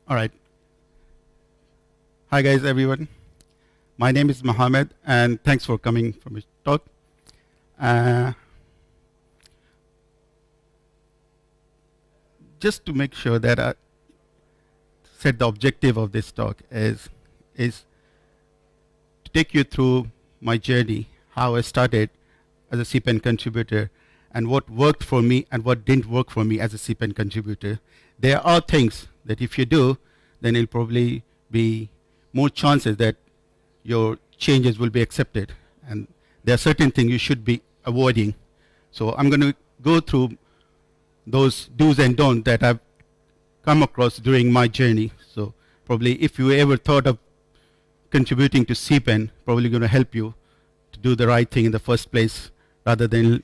All right. Hi, guys, everyone. My name is Mohammad, and thanks for coming for my talk. Just to make sure that I said the objective of this talk is to take you through my journey, how I started as a CPAN contributor, and what worked for me and what didn't work for me as a CPAN contributor. There are things that if you do, then it'll probably be more chances that your changes will be accepted. And there are certain things you should be avoiding. So I'm going to go through those do's and don'ts that I've come across during my journey. So probably if you ever thought of contributing to CPAN, probably going to help you to do the right thing in the first place rather than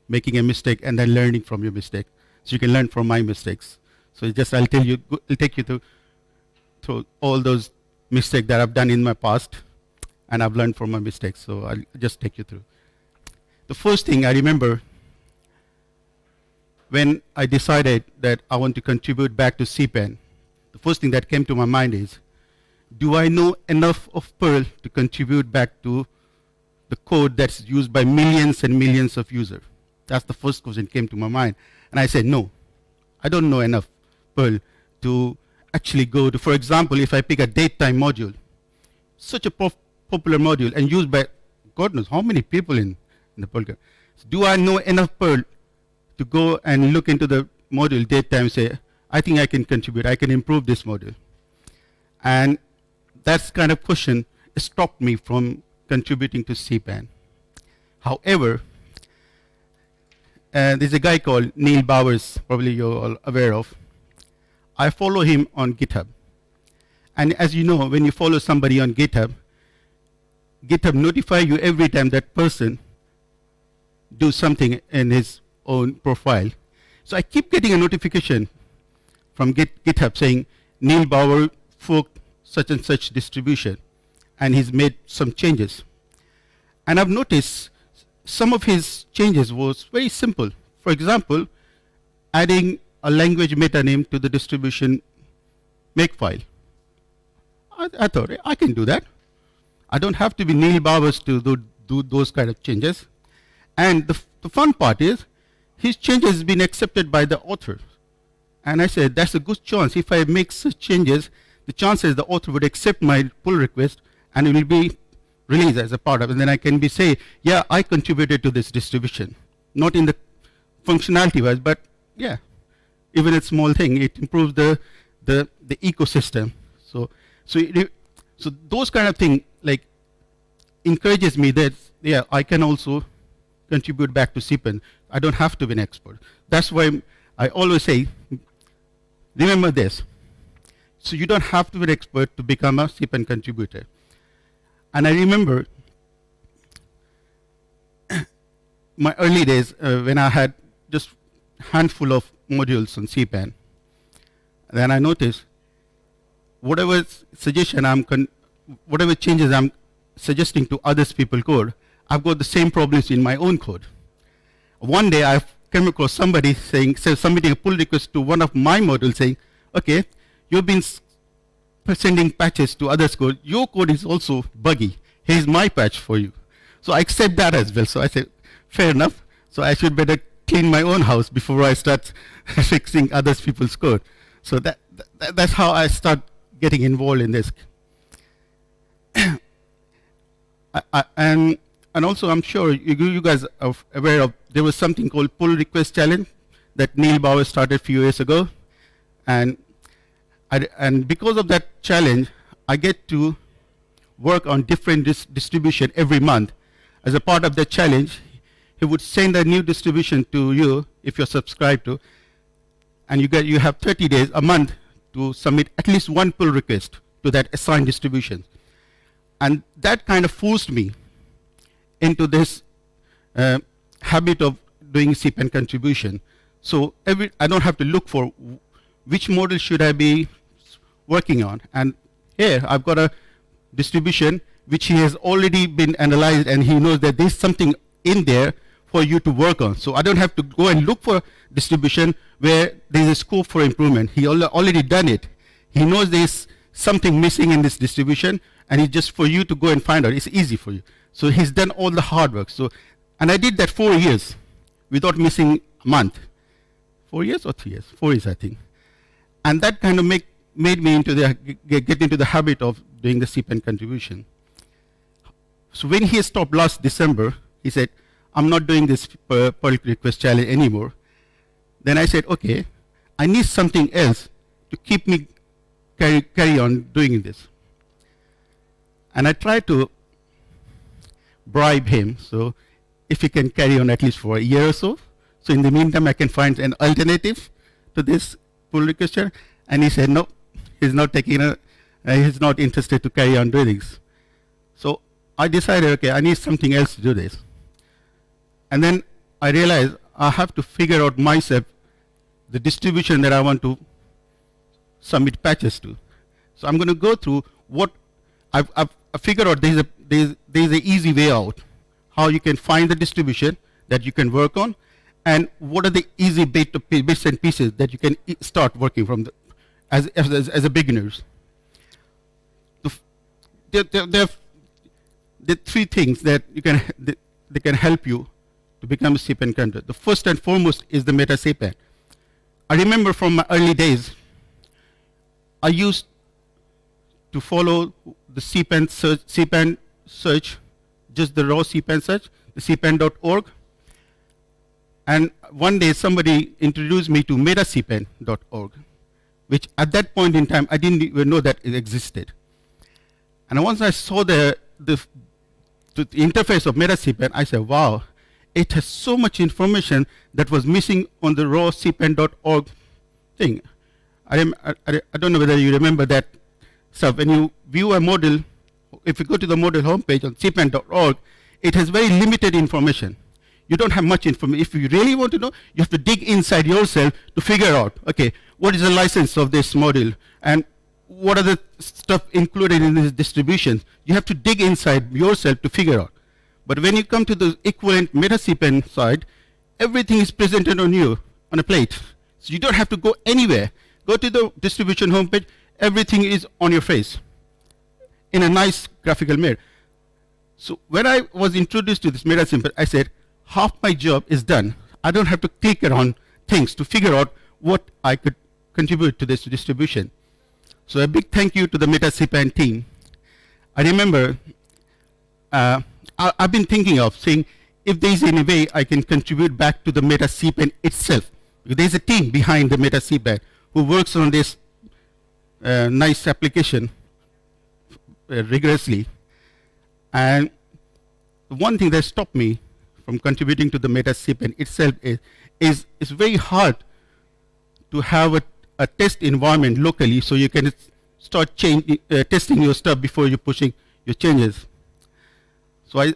making a mistake and then learning from your mistake. So you can learn from my mistakes. So I'll take you through all those mistakes that I've done in my past, and I've learned from my mistakes. So I'll just take you through. The first thing I remember when I decided that I want to contribute back to CPAN, the first thing that came to my mind is, do I know enough of Perl to contribute back to the code that's used by millions and millions of users? That's the first question that came to my mind. And I said, no, I don't know enough Perl to actually go to, for example, if I pick a datetime module, such a popular module and used by God knows how many people in the Perl. So do I know enough Perl to go and look into the module datetime and say, I think I can contribute, I can improve this module? And that's kind of question stopped me from contributing to CPAN. However, there's a guy called Neil Bowers, probably you're all aware of. I follow him on GitHub. And as you know, when you follow somebody on GitHub, GitHub notifies you every time that person do something in his own profile. So I keep getting a notification from GitHub saying, Neil Bauer forked such and such distribution, and he's made some changes. And I've noticed some of his changes was very simple. For example, adding a language meta name to the distribution makefile. I thought, I can do that. I don't have to be Neil Bowers to do those kind of changes. And the fun part is, his changes has been accepted by the author. And I said, that's a good chance. If I make such changes, the chances the author would accept my pull request and it will be released as a part of it. And then I can say, yeah, I contributed to this distribution. Not in the functionality wise, but yeah, even a small thing, it improves the ecosystem. So those kind of things like encourages me that, yeah, I can also contribute back to CPAN. I don't have to be an expert. That's why I always say, remember this. So you don't have to be an expert to become a CPAN contributor. And I remember my early days when I had just a handful of modules on CPAN. Then I noticed whatever whatever changes I'm suggesting to others people code, I've got the same problems in my own code. One day I came across somebody submitting a pull request to one of my modules saying, okay, you've been sending patches to others' code. Your code is also buggy. Here's my patch for you. So I accept that as well. So I said, fair enough. So I should better clean my own house before I start fixing others people's code. So that's how I start getting involved in this. And also, I'm sure you guys are aware of, there was something called Pull Request Challenge that Neil Bauer started a few years ago. And because of that challenge, I get to work on different distribution every month. As a part of the challenge, he would send a new distribution to you if you're subscribed to, and you have 30 days, a month, to submit at least one pull request to that assigned distribution. And that kind of forced me into this habit of doing CPAN contribution. So I don't have to look for which model should I be working on. And here I've got a distribution which he has already been analyzed, and he knows that there's something in there for you to work on. So I don't have to go and look for distribution where there's a scope for improvement. He already done it. He knows there's something missing in this distribution, and it's just for you to go and find out. It's easy for you. So he's done all the hard work. So, and I did that 4 years without missing a month. 4 years or 3 years? 4 years, I think. And that kind of made me get into the habit of doing the CPAN contribution. So when he stopped last December, he said, I'm not doing this Perl request challenge anymore. Then I said, okay, I need something else to keep me carry on doing this. And I tried to bribe him, so if he can carry on at least for a year or so. So in the meantime, I can find an alternative to this pull request challenge. And he said, no, he's not he's not interested to carry on doing this. So I decided, okay, I need something else to do this. And then I realized I have to figure out myself the distribution that I want to submit patches to. So I'm going to go through what I've figured out. There's an easy way out, how you can find the distribution that you can work on, and what are the easy bits and pieces that you can start working from as a beginners. There are 3 things that they can help you to become a CPAN contributor. The first and foremost is the meta CPAN. I remember from my early days, I used to follow the CPAN search, just the raw CPAN search, the cpan.org. And one day somebody introduced me to metacpan.org, which at that point in time, I didn't even know that it existed. And once I saw the interface of metacpan, I said, wow, it has so much information that was missing on the raw cpan.org thing. I don't know whether you remember that stuff. When you view a model, if you go to the model homepage on cpan.org, it has very limited information. You don't have much information. If you really want to know, you have to dig inside yourself to figure out, okay, what is the license of this model, and what are the stuff included in this distribution. You have to dig inside yourself to figure out. But when you come to the equivalent MetaCPAN side, everything is presented on you on a plate. So you don't have to go anywhere. Go to the distribution homepage, everything is on your face in a nice graphical mirror. So when I was introduced to this MetaCPAN, I said, half my job is done. I don't have to click around things to figure out what I could contribute to this distribution. So a big thank you to the MetaCPAN team. I remember I've been thinking of saying if there's any way I can contribute back to the MetaCPAN itself. There's a team behind the MetaCPAN who works on this nice application rigorously. And one thing that stopped me from contributing to the MetaCPAN itself is it's very hard to have a test environment locally so you can start testing your stuff before you're pushing your changes. So I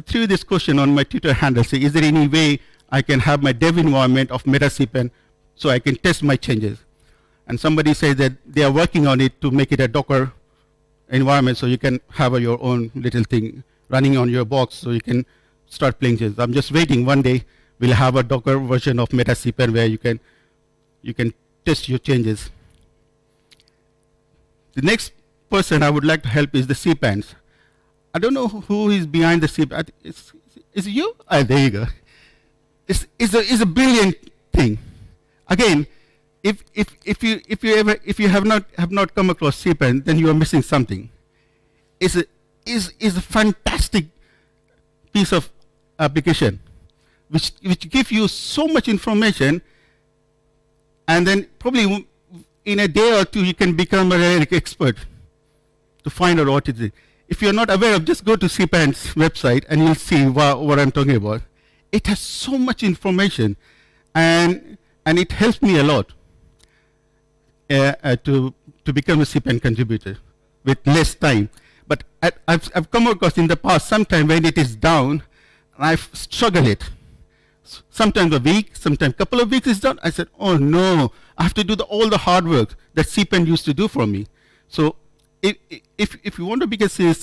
threw this question on my Twitter handle, say, is there any way I can have my dev environment of MetaCPAN so I can test my changes? And somebody said that they are working on it to make it a Docker environment so you can have your own little thing running on your box so you can start playing changes. I'm just waiting. One day we'll have a Docker version of MetaCPAN where you can test your changes. The next person I would like to help is the CPANs. I don't know who is behind the CPAN. Is it you? There you go. It's a brilliant thing. Again, if you have not come across CPAN, then you are missing something. It's a fantastic piece of application, which gives you so much information, and then probably in a day or two you can become a real expert to find out what it is. If you're not aware of, just go to CPAN's website and you'll see what I'm talking about. It has so much information, and it helps me a lot to become a CPAN contributor with less time. But I've come across in the past sometime when it is down, and I've struggled it. Sometimes a week, sometimes a couple of weeks is done. I said, oh no, I have to do all the hard work that CPAN used to do for me. So if you want to become a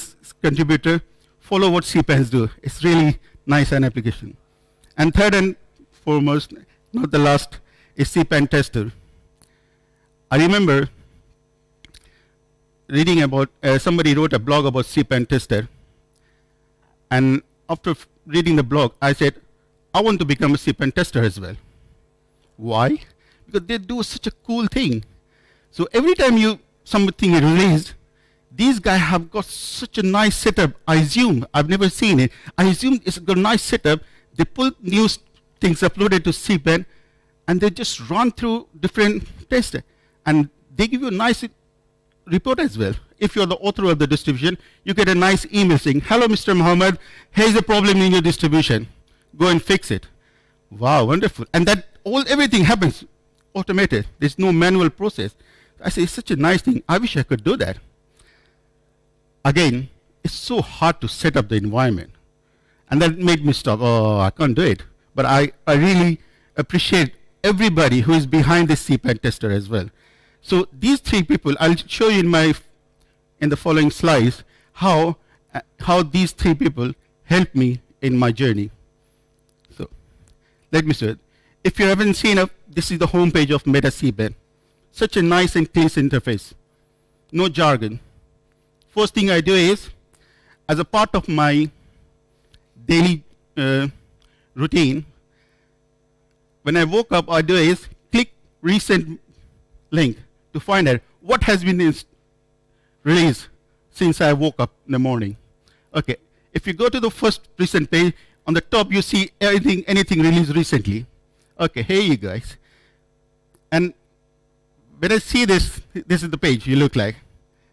contributor, follow what CPANs do. It's really nice an application. And third and foremost, not the last, is CPAN tester. I remember reading about, somebody wrote a blog about CPAN tester. And after reading the blog, I said, I want to become a CPAN tester as well. Why? Because they do such a cool thing. So every time something is released, these guys have got such a nice setup. I assume, I've never seen it, I assume it's got a nice setup. They pull new things uploaded to CPAN, and they just run through different tests. And they give you a nice report as well. If you're the author of the distribution, you get a nice email saying, hello, Mr. Mohammad, here's a problem in your distribution. Go and fix it. Wow, wonderful. And that everything happens automated. There's no manual process. I say, it's such a nice thing. I wish I could do that. Again, it's so hard to set up the environment. And that made me stop. Oh, I can't do it. But I really appreciate everybody who is behind this CPAN tester as well. So these three people, I'll show you in the following slides how these three people helped me in my journey. So let me show it. If you haven't seen it, this is the home page of Meta CPAN. Such a nice and clean interface. No jargon. First thing I do is, as a part of my daily routine, when I woke up, I do is click recent link to find out what has been released since I woke up in the morning. Okay, if you go to the first recent page, on the top you see anything released recently. Okay, here you guys. And when I see this is the page you look like.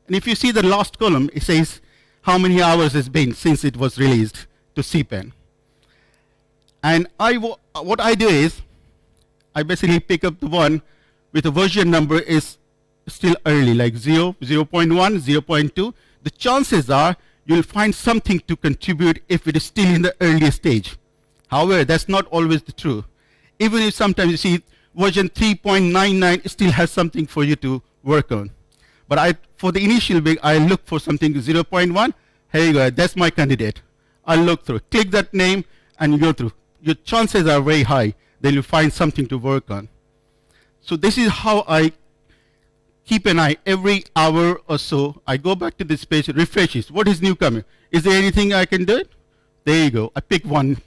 And if you see the last column, it says how many hours it's been since it was released to CPAN. And what I do is, I basically pick up the one with the version number is still early, like 0, 0.1, 0.2. The chances are you'll find something to contribute if it is still in the early stage. However, that's not always the truth. Even if sometimes you see version 3.99 still has something for you to work on. But for the initial big, I look for something 0.1. Here you go, that's my candidate. I'll look through, click that name, and you go through. Your chances are very high that you'll find something to work on. So this is how I keep an eye. Every hour or so, I go back to this page, refreshes. What is new coming? Is there anything I can do it? There you go. I pick one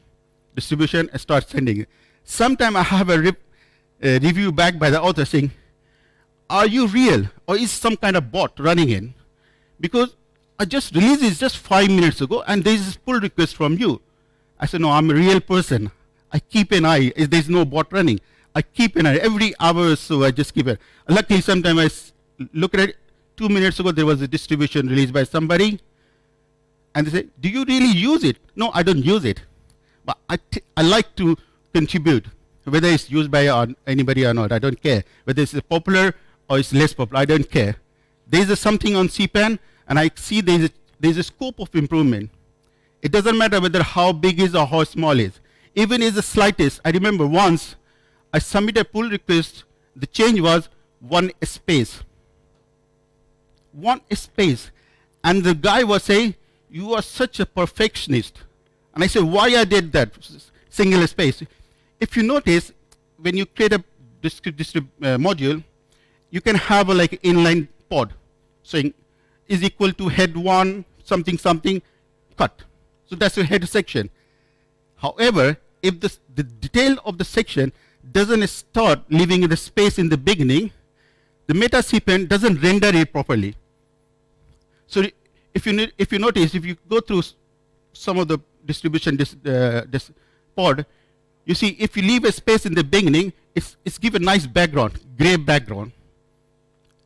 distribution and start sending it. Sometimes I have a review back by the author saying, are you real or is some kind of bot running in? Because I just released this just 5 minutes ago and there is this pull request from you. I said, no, I'm a real person. I keep an eye. If there's no bot running, I keep an eye. Every hour or so, I just keep it. Luckily, sometimes I look at it. 2 minutes ago, there was a distribution released by somebody. And they say, do you really use it? No, I don't use it. But I like to contribute, whether it's used by anybody or not. I don't care. Whether it's popular or it's less popular, I don't care. There's something on CPAN, and I see there's a scope of improvement. It doesn't matter whether how big is or how small is. Even if the slightest, I remember once I submitted a pull request, the change was 1 space. 1 space. And the guy was saying, you are such a perfectionist. And I said, why I did that? Single space. If you notice, when you create a module, you can have a like inline pod saying is equal to head 1, something, something, cut. So that's your head section. However, if the detail of the section doesn't start leaving the space in the beginning, the meta CPAN doesn't render it properly. So if you notice, if you go through some of the distribution this pod, you see if you leave a space in the beginning, it's give a nice background, gray background.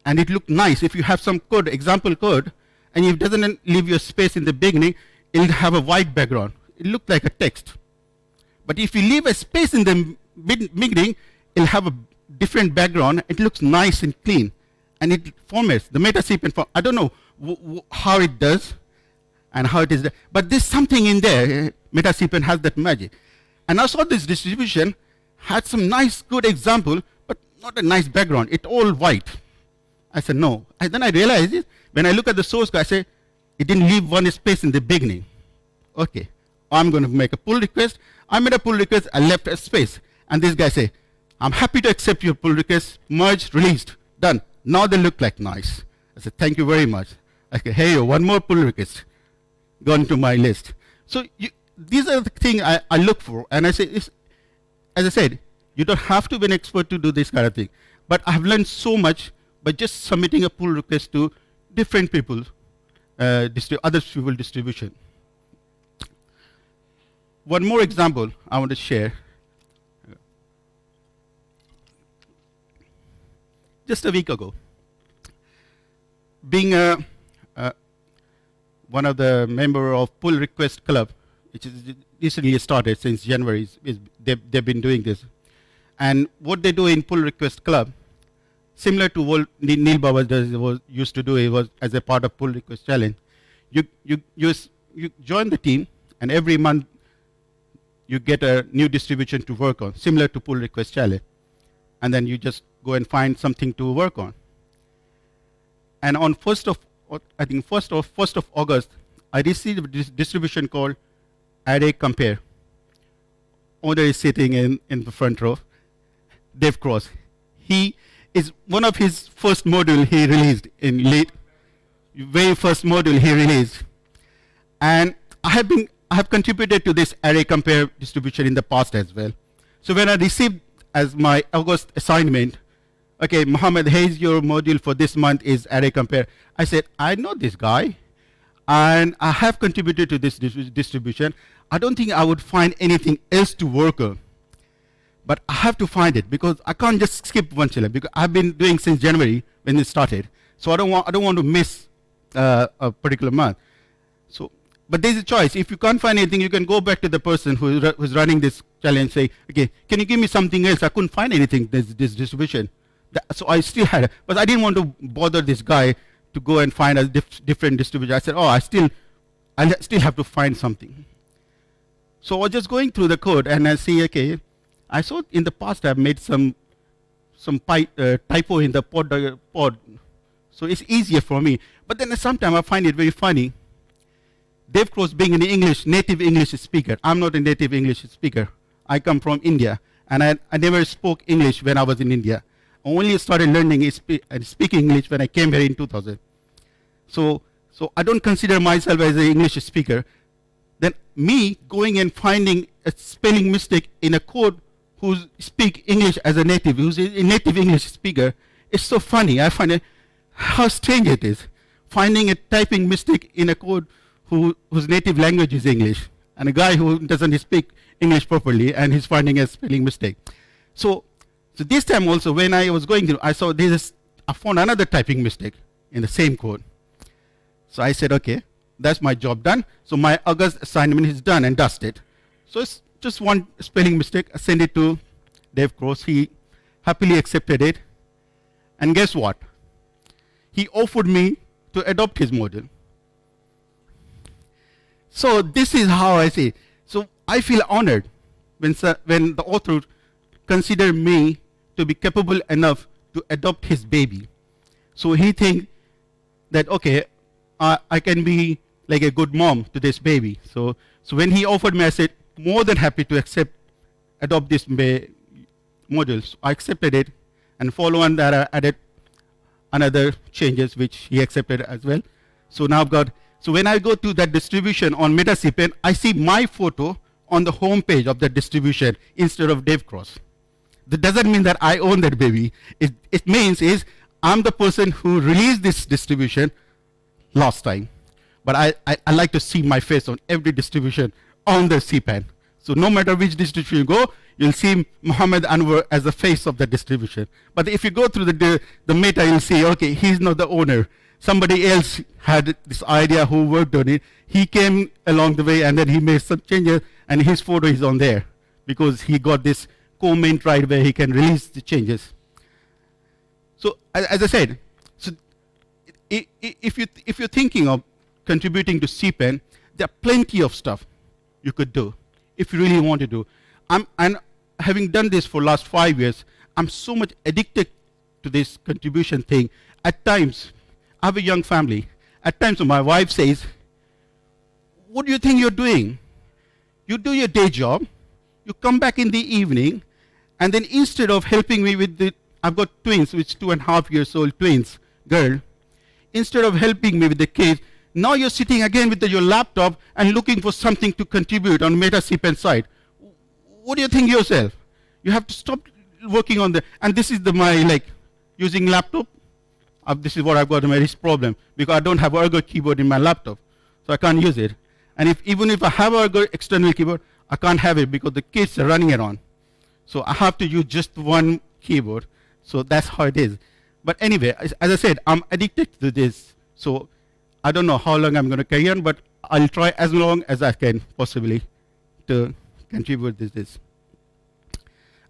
And it looks nice. If you have some code, example code, and if it doesn't leave your space in the beginning, it'll have a white background. It looks like a text. But if you leave a space in the beginning, it'll have a different background. It looks nice and clean. And it formats, the meta CPAN form. I don't know how it does and how it is there. But there's something in there. Meta CPAN has that magic. And I saw this distribution had some nice, good example, but not a nice background. It's all white. I said, no. And then I realized it. When I look at the source code, I say, it didn't leave one space in the beginning. Okay, I'm going to make a pull request. I made a pull request, I left a space. And this guy say, I'm happy to accept your pull request, merged, released, done. Now they look like nice. I said, thank you very much. I said, hey, one more pull request gone to my list. So these are the things I look for. And I say, as I said, you don't have to be an expert to do this kind of thing. But I've learned so much by just submitting a pull request to different people, other people distribution. One more example I want to share. Just a week ago, being one of the member of Pull Request Club, which is recently started since January, they've been doing this. And what they do in Pull Request Club, similar to what Neil Baba used to do, it was as a part of Pull Request Challenge. You join the team, and every month you get a new distribution to work on, similar to Pull Request Challenge. And then you just go and find something to work on. And on 1st of August, I received this distribution called Array Compare. Owner is sitting in the front row, Dave Cross. He is one of his first module he released in very first module he released. And I have contributed to this Array Compare distribution in the past as well. So when I received as my August assignment, okay, Mohammad, here's your module for this month is Array Compare. I said, I know this guy, and I have contributed to this distribution. I don't think I would find anything else to work on. But I have to find it, because I can't just skip one challenge, because I've been doing since January when it started. So I don't want to miss a particular month. So, but there's a choice. If you can't find anything, you can go back to the person who's running this challenge, say, okay, can you give me something else? I couldn't find anything, this distribution. So I still had it, but I didn't want to bother this guy to go and find a different distribution. I said, oh, I still have to find something. So I was just going through the code, and I see, okay, I saw in the past I've made some typo in the pod, so it's easier for me. But then sometimes I find it very funny. Dave Cross being an native English speaker. I'm not a native English speaker. I come from India, and I never spoke English when I was in India. I only started learning and speaking English when I came here in 2000. So I don't consider myself as an English speaker. Then me going and finding a spelling mistake in a code who speak English as a native, who's a native English speaker, it's so funny. I find it how strange it is. Finding a typing mistake in a code whose native language is English, and a guy who doesn't speak English properly, and he's finding a spelling mistake. So this time also, when I was going through, I found another typing mistake in the same code. So I said, okay, that's my job done. So my August assignment is done and dusted. So it's just one spelling mistake. I sent it to Dave Cross. He happily accepted it. And guess what? He offered me to adopt his module. So this is how I see it. So I feel honored when the author considered me to be capable enough to adopt his baby. So he thinks that, okay, I can be like a good mom to this baby. So when he offered me, I said, more than happy to adopt this module. So I accepted it, and follow on that I added another changes which he accepted as well. So now so when I go to that distribution on Meta CPAN, I see my photo on the home page of that distribution instead of Dave Cross. That doesn't mean that I own that baby. It means I'm the person who released this distribution last time. But I like to see my face on every distribution on the CPAN. So no matter which distribution you go, you'll see Mohammad Anwar as the face of the distribution. But if you go through the meta, you'll see, okay, he's not the owner. Somebody else had this idea who worked on it. He came along the way, and then he made some changes, and his photo is on there because he got this comment right where he can release the changes. So as I said, so if you're thinking of contributing to CPAN, there are plenty of stuff you could do if you really want to do. And having done this for last 5 years, I'm so much addicted to this contribution thing. At times, I have a young family. At times, my wife says, what do you think you're doing? You do your day job, you come back in the evening, and then instead of helping me with I've got twins, which 2.5 years old twins, girl, instead of helping me with the case, now you're sitting again with your laptop and looking for something to contribute on Meta CPAN side. What do you think yourself? You have to stop working on the, and this is my using laptop. This is what I've got my wrist problem, because I don't have Ergo keyboard in my laptop, so I can't use it. And even if I have Ergo external keyboard, I can't have it because the kids are running around. So I have to use just one keyboard. So that's how it is. But anyway, as I said, I'm addicted to this. So I don't know how long I'm going to carry on, but I'll try as long as I can possibly to contribute this.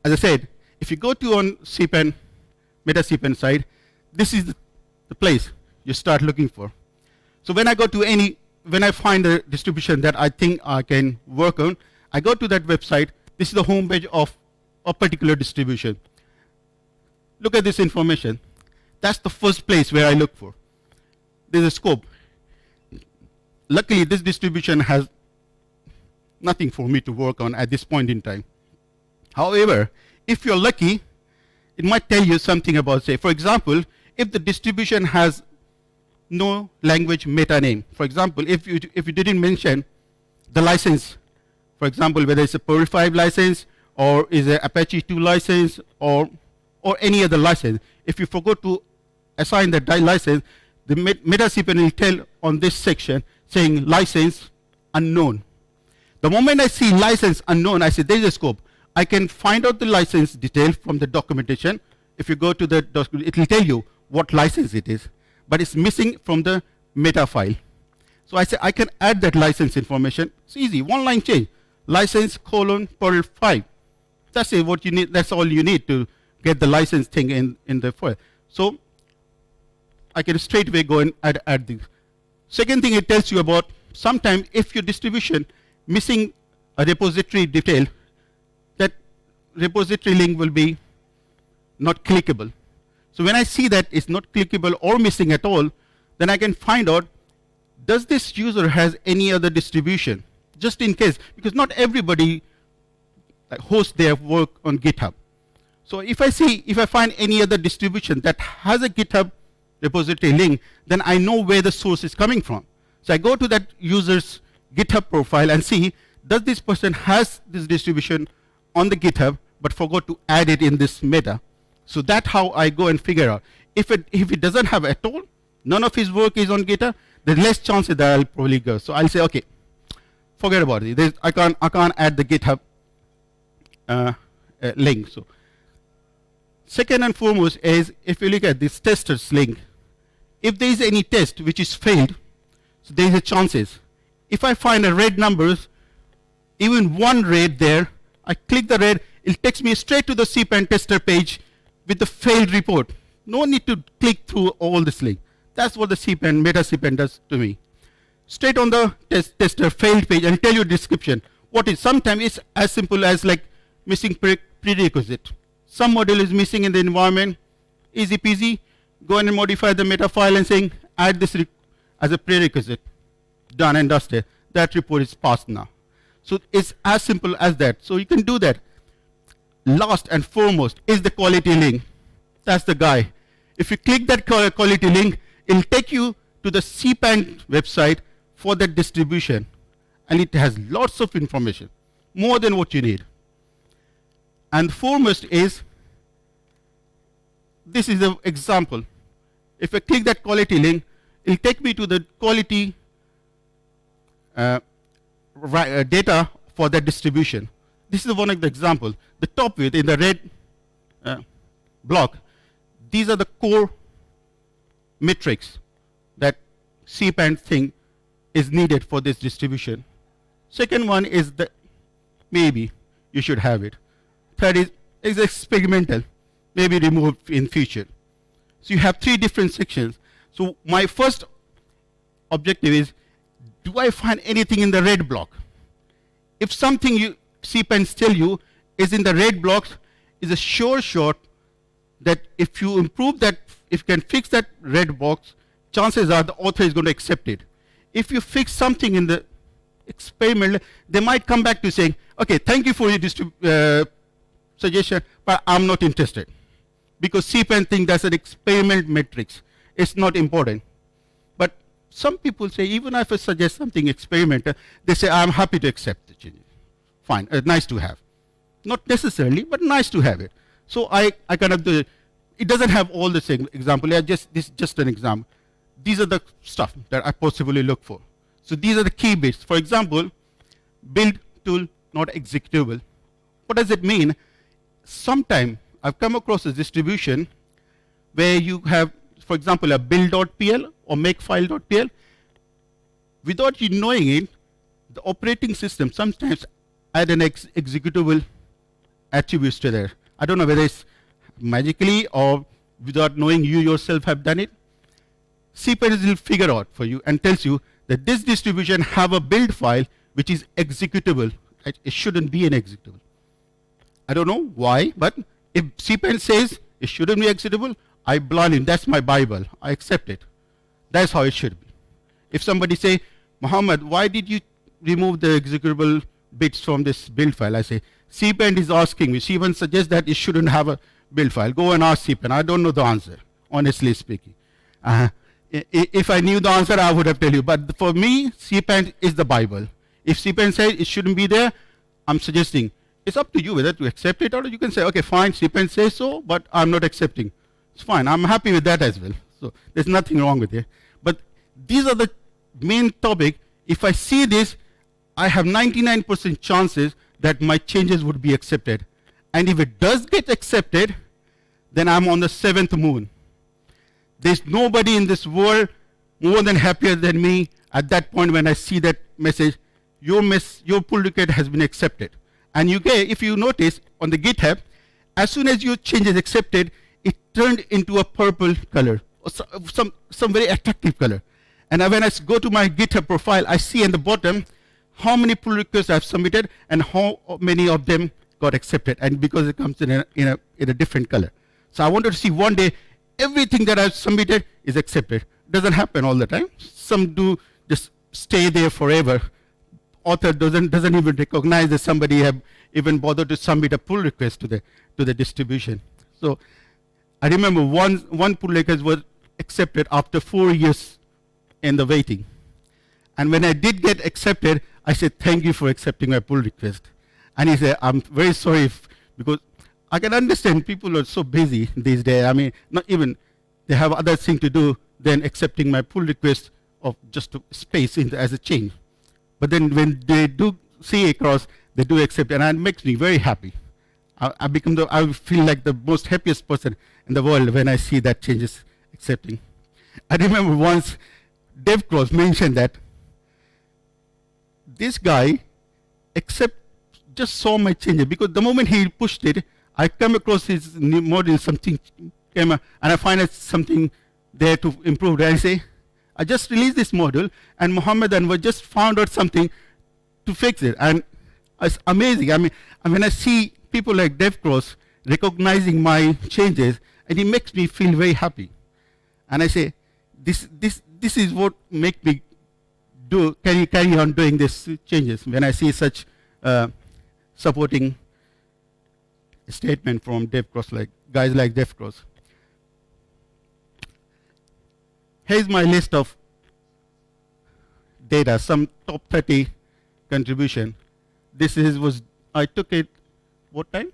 As I said, if you go to on CPAN, Meta CPAN side, this is the place you start looking for. So when I go to when I find a distribution that I think I can work on, I go to that website. This is the home page of a particular distribution. Look at this information. That's the first place where I look for. There's a scope. Luckily, this distribution has nothing for me to work on at this point in time. However, if you're lucky, it might tell you something about, say, for example, if the distribution has no language meta name. For example, if you didn't mention the license, for example, whether it's a Perl 5 license or is an Apache 2 license or any other license, if you forgot to assign that license, the Meta CPAN will tell on this section saying license unknown. The moment I see license unknown, I say there's a scope. I can find out the license detail from the documentation. If you go to the document, it will tell you what license it is, but it's missing from the meta file. So I say I can add that license information. It's easy, one line change. License : Perl 5. That's it, what you need. That's all you need to get the license thing in the file. So I can straight away go and add this. Second thing it tells you about, sometimes if your distribution missing a repository detail, that repository link will be not clickable. So when I see that it's not clickable or missing at all, then I can find out, does this user has any other distribution? Just in case, because not everybody hosts their work on GitHub. So if I find any other distribution that has a GitHub repository link, then I know where the source is coming from. So I go to that user's GitHub profile and see, does this person has this distribution on the GitHub but forgot to add it in this meta. So that's how I go and figure out. If it doesn't have at all, none of his work is on GitHub, there's less chances that I'll probably go. So I'll say, okay, forget about it. I can't add the GitHub link. So second and foremost is, if you look at this testers link, if there is any test which is failed, so there is a chances. If I find a red numbers, even one red there, I click the red, it takes me straight to the CPAN tester page with the failed report. No need to click through all this link. That's what the CPAN, Meta CPAN does to me. Straight on the tester failed page and tell you description. What is, sometimes it's as simple as like missing prerequisite. Some module is missing in the environment, easy peasy, go in and modify the meta file and saying, add this as a prerequisite. Done and dusted. That report is passed now. So it's as simple as that. So you can do that. Last and foremost is the quality link. That's the guy. If you click that quality link, it'll take you to the CPAN website for that distribution. And it has lots of information, more than what you need. And foremost is, this is an example. If I click that quality link, it'll take me to the quality data for that distribution. This is one of the examples. The top with in the red block, these are the core metrics that CPAN thing is needed for this distribution. Second one is the maybe you should have it. Third is experimental, maybe removed in future. So you have three different sections. So my first objective is, do I find anything in the red block? If something CPAN tell you is in the red blocks, is a sure shot that if you improve that, if you can fix that red box, chances are the author is going to accept it. If you fix something in the experiment, they might come back to saying, okay, thank you for your suggestion, but I'm not interested. Because CPAN thinks that's an experiment matrix. It's not important. some people say, even if I suggest something experimental, they say, I'm happy to accept the changes. Fine, nice to have. Not necessarily, but nice to have it. So I kind of do, it doesn't have all the same example. This is just an example. These are the stuff that I possibly look for. So these are the key bits. For example, build tool not executable. What does it mean? Sometime I've come across a distribution where you have, for example, a build.pl or makefile.pl. Without you knowing it, the operating system sometimes add an executable attributes to there. I don't know whether it's magically or without knowing you yourself have done it. CPAN will figure out for you and tells you that this distribution have a build file which is executable. Right? It shouldn't be an executable. I don't know why, but if CPAN says it shouldn't be executable, I blindly, that's my Bible. I accept it. That's how it should be. If somebody say, Mohammad, why did you remove the executable bits from this build file? I say, CPAN is asking me. CPAN suggests that it shouldn't have a build file. Go and ask CPAN. I don't know the answer, honestly speaking. If I knew the answer, I would have told you. But for me, CPAN is the Bible. If CPAN says it shouldn't be there, I'm suggesting it's up to you whether to accept it, or you can say, okay, fine, CPAN says so, but I'm not accepting. It's fine. I'm happy with that as well. So there's nothing wrong with it. But these are the main topic. If I see this, I have 99% chances that my changes would be accepted. And if it does get accepted, then I'm on the 7th moon. There's nobody in this world more than happier than me at that point when I see that message, your pull request has been accepted. And you get, if you notice on the GitHub, as soon as your change is accepted, it turned into a purple color, or some very attractive color. And when I go to my GitHub profile, I see in the bottom how many pull requests I've submitted and how many of them got accepted. And because it comes in a different color. So I wanted to see one day everything that I've submitted is accepted. Doesn't happen all the time. Some do just stay there forever. Author doesn't even recognize that somebody have even bothered to submit a pull request to the distribution. So I remember one pull request was accepted after 4 years in the waiting. And when I did get accepted, I said, thank you for accepting my pull request. And he said, I'm very sorry because I can understand people are so busy these days. I mean, not even, they have other things to do than accepting my pull request of just space as a change. But then when they do see across, they do accept, and it makes me very happy. I feel like the most happiest person in the world when I see that changes accepting. I remember once Dev Cross mentioned that this guy just saw my changes, because the moment he pushed it, I come across his new module, something came up, and I find something there to improve. And I say, I just released this module, and Mohammad and Anwar just found out something to fix it. And it's amazing. I mean, when I see people like Dev Cross recognizing my changes, and it makes me feel very happy. And I say, this is what makes me carry on doing these changes. When I see such supporting statement from Dev Cross, like guys like Dev Cross. Here's my list of data, some top 30 contribution. I took it, what time?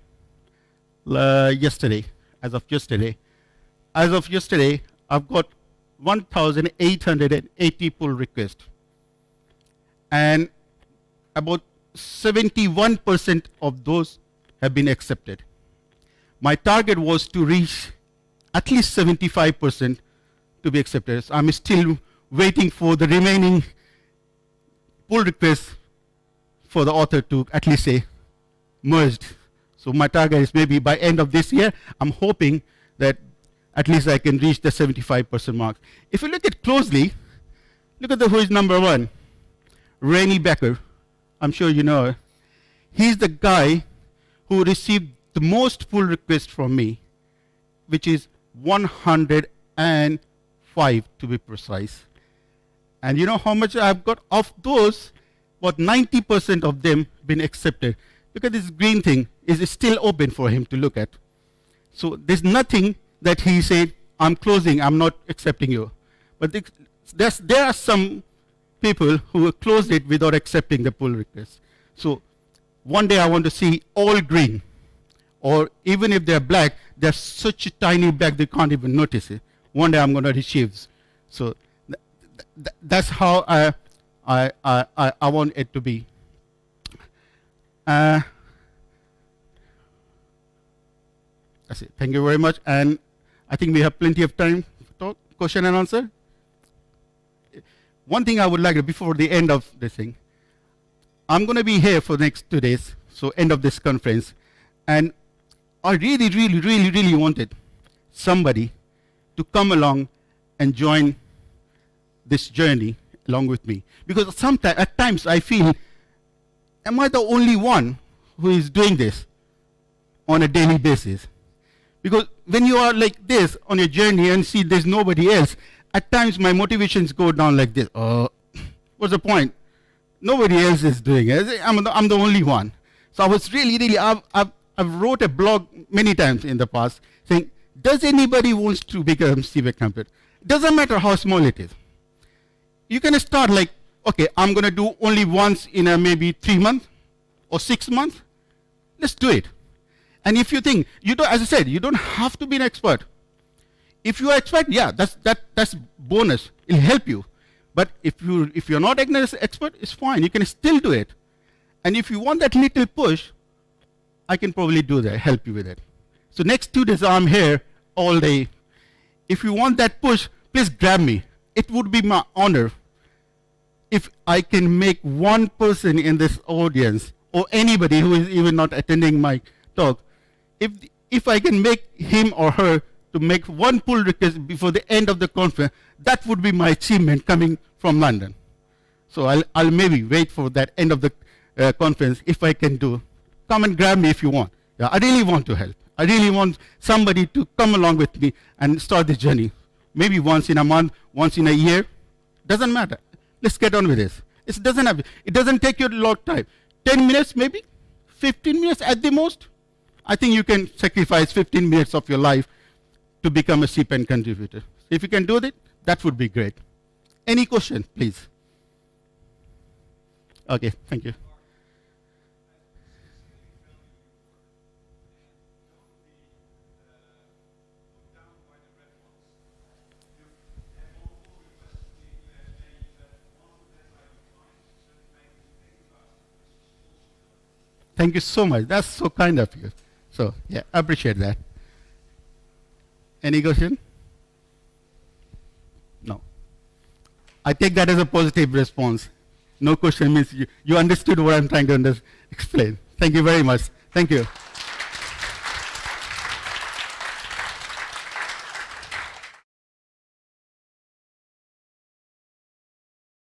Yesterday, as of yesterday. As of yesterday, I've got 1,880 pull requests. And about 71% of those have been accepted. My target was to reach at least 75% to be accepted. So I'm still waiting for the remaining pull requests for the author to at least say merged. So my target is maybe by end of this year, I'm hoping that at least I can reach the 75% mark. If you look at closely, look at who is number one. Rainy Becker. I'm sure you know her. He's the guy who received the most pull requests from me, which is 105 to be precise. And you know how much I've got? Of those, about 90% of them been accepted. Look at this green thing, is still open for him to look at. So there's nothing that he said, I'm closing, I'm not accepting you. But There are some people who closed it without accepting the pull request. So one day I want to see all green, or even if they're black, they're such a tiny black they can't even notice it. One day I'm going to receive. So that's how I want it to be. That's it. Thank you very much. And I think we have plenty of time for talk, question and answer. One thing I would like to, before the end of this thing, I'm going to be here for the next 2 days, so end of this conference. And I really wanted somebody to come along and join this journey along with me. Because sometimes, at times I feel, am I the only one who is doing this on a daily basis? Because when you are like this on your journey and see there's nobody else, at times my motivations go down like this. What's the point? Nobody else is doing it. I'm the only one. So I was I've wrote a blog many times in the past saying, does anybody wants to become CPAN campaign? Doesn't matter how small it is. You can start like, okay, I'm going to do only once in a maybe 3 months or 6 months. Let's do it. And if you think, you don't, as I said, you don't have to be an expert. If you are expert, yeah, that's bonus. It'll help you. But if you're not an expert, it's fine. You can still do it. And if you want that little push, I can probably do that, help you with it. So next 2 days, I'm here all day. If you want that push, please grab me. It would be my honor if I can make one person in this audience, or anybody who is even not attending my talk, if I can make him or her to make one pull request before the end of the conference, that would be my achievement coming from London. So I'll maybe wait for that end of the conference if I can do. Come and grab me if you want. Yeah, I really want to help. I really want somebody to come along with me and start this journey. Maybe once in a month, once in a year. Doesn't matter. Let's get on with this. It doesn't take you a lot of time. 10 minutes maybe, 15 minutes at the most. I think you can sacrifice 15 minutes of your life to become a CPAN contributor. If you can do that, that would be great. Any question, please? Okay, thank you. Thank you so much. That's so kind of you. So, yeah, I appreciate that. Any question? No. I take that as a positive response. No question means you understood what I'm trying to explain. Thank you very much. Thank you.